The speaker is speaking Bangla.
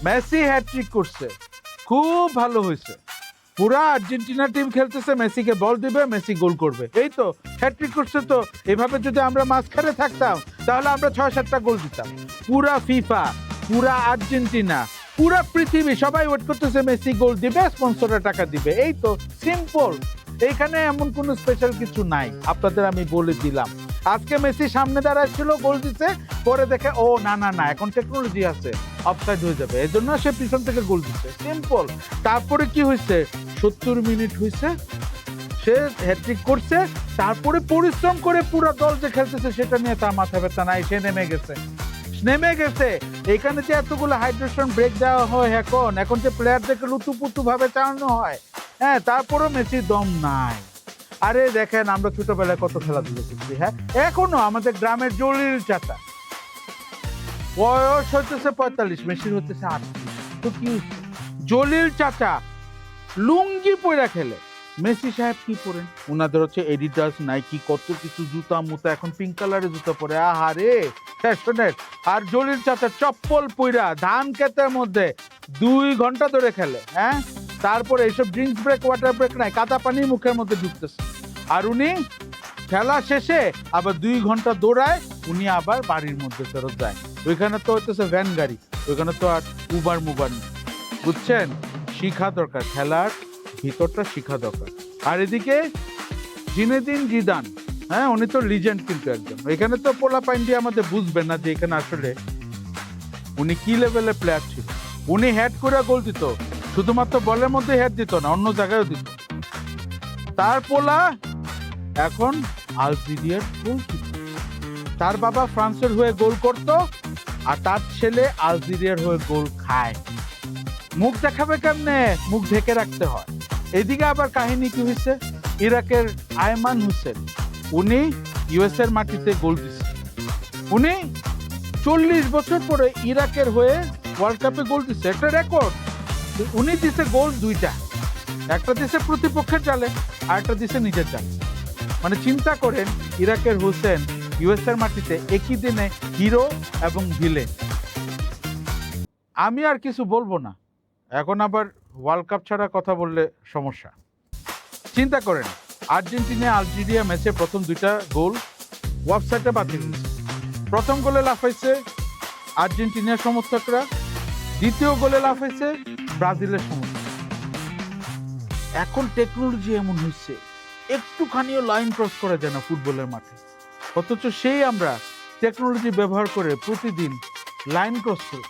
মেসি হ্যাটট্রিক করছে, খুব ভালো হয়েছে। পুরা আর্জেন্টিনা টিম খেলতেছে, মেসিকে বল দিবে, মেসি গোল করবে, এই তো হ্যাটট্রিক করছে। তো এভাবে যদি আমরা মাঝখানে থাকতাম তাহলে আমরা 6-7টা গোল দিতাম। পুরা ফিফা, পুরা আর্জেন্টিনা, পুরা পৃথিবী সবাই ওয়েট করতেছে মেসি গোল দিবে, স্পন্সররা টাকা দিবে, এই তো সিম্পল। এইখানে এমন কোনো স্পেশাল কিছু নাই, আপনাদের আমি বলে দিলাম। আজকে মেসি সামনে দাঁড়াচ্ছিল, গোল দিতে, পরে দেখে ও না না না এখন টেকনোলজি আছে, অফসাইড হয়ে যাবে, এই জন্য সে পিছন থেকে গোল দিচ্ছে, সিম্পল। তারপরে কি হয়েছে, 70 মিনিট হয়েছে, সে হ্যাট্রিক করছে, তারপরে পরিশ্রম করে পুরো দল যে খেলতেছে সেটা নিয়ে তার মাথা ব্যথা নাই, সে নেমে গেছে। এখানে যে এতগুলো হাইড্রেশন ব্রেক দেওয়া হয়, এখন যে প্লেয়ারদেরকে লুতুপুতু ভাবে চালানো হয়, হ্যাঁ, তারপরও মেসির দম নাই। আরে দেখেন আমরা ছোটবেলায় কত খেলাধুলো করছি, হ্যাঁ, এখনো আমাদের গ্রামের জলিল চাচা বয়স হচ্ছে 45, মেসির হচ্ছে 38, তো কি হচ্ছে, জলিল চাচা লুঙ্গি পরে খেলে, মেসি সাহেব কি পরেন, ওনাদের হচ্ছে এডিডাস, নাইকি, কত কিছু জুতা মুতা, এখন পিঙ্ক কালারের জুতা পরে, আহারে ফ্যাশনের। আর জলিল চাচা চপ্পল পইরা ধান ক্ষেতের মধ্যে 2 ঘন্টা ধরে খেলে, হ্যাঁ, তারপরে এইসব ড্রিঙ্কস ব্রেক, ওয়াটার ব্রেক নাই, কাদা পানি মুখের মধ্যে ঢুকতেছে। আর উনি খেলা শেষে আবার 2 ঘন্টা দৌড়ায়, উনি আবার বাড়ির মধ্যে ফেরত যায়। ওইখানে তো হইতেছে ভ্যান গাড়ি, ওইখানে তো আর উবার মুবার নেই, বুঝছেন। শিখা দরকার, খেলার ভিতরটা শিখা দরকার। আর এদিকে জিনেদিন জিদান, হ্যাঁ, উনি তো লিজেন্ড কিন্তু একদম। এখানে তো পোলা পাইন্ডি আমাদের বুঝবেন না যে এখানে আসলে উনি কি লেভেলের প্লেয়ার ছিল। উনি হেড করে গোল দিত, শুধুমাত্র বলের মধ্যে হেড দিত না, অন্য জায়গায়ও দিত। তার পোলা এখন আলজেরিয়ার গোলকিপার, তার বাবা ফ্রান্সের হয়ে গোল করত, আর তার ছেলে আলজেরিয়ার হয়ে গোল খায়। মুখ দেখাবে কেমনে, মুখ ঢেকে রাখতে হয়। এদিকে আবার কাহিনী কি হয়েছে, ইরাকের আয়মান হোসেন, উনি ইউএস এর মাটিতে গোল দিচ্ছে। উনি 40 বছর পরে ইরাকের হয়ে ওয়ার্ল্ড কাপে গোল দিচ্ছে, একটা রেকর্ড। উনি দিছে গোল 2টা, একটা দিছে প্রতিপক্ষের জালে আর একটা দিছে নিজের জালে। মানে চিন্তা করেন, ইরাকের হোসেন ইউএস এর মাটিতে একই দিনে হিরো এবং ভিলেন। আমি আর কিছু বলবো না, এখন আবার ওয়ার্ল্ড কাপ ছাড়া কথা বললে সমস্যা। চিন্তা করেন, আর্জেন্টিনা আলজেরিয়া ম্যাচে প্রথম 2টা গোল ওয়েবসাইটে বাতিল হয়েছে। প্রথম গোলে লাফাইছে আর্জেন্টিনার সমর্থকরা, দ্বিতীয় গোলে লাফাইছে ব্রাজিলের সমর্থক। এখন টেকনোলজি এমন হয়েছে, একটুখানিও লাইন ক্রস করা যায় না ফুটবলের মাঠে, অথচ সেই আমরা টেকনোলজি ব্যবহার করে প্রতিদিন লাইন ক্রস করি।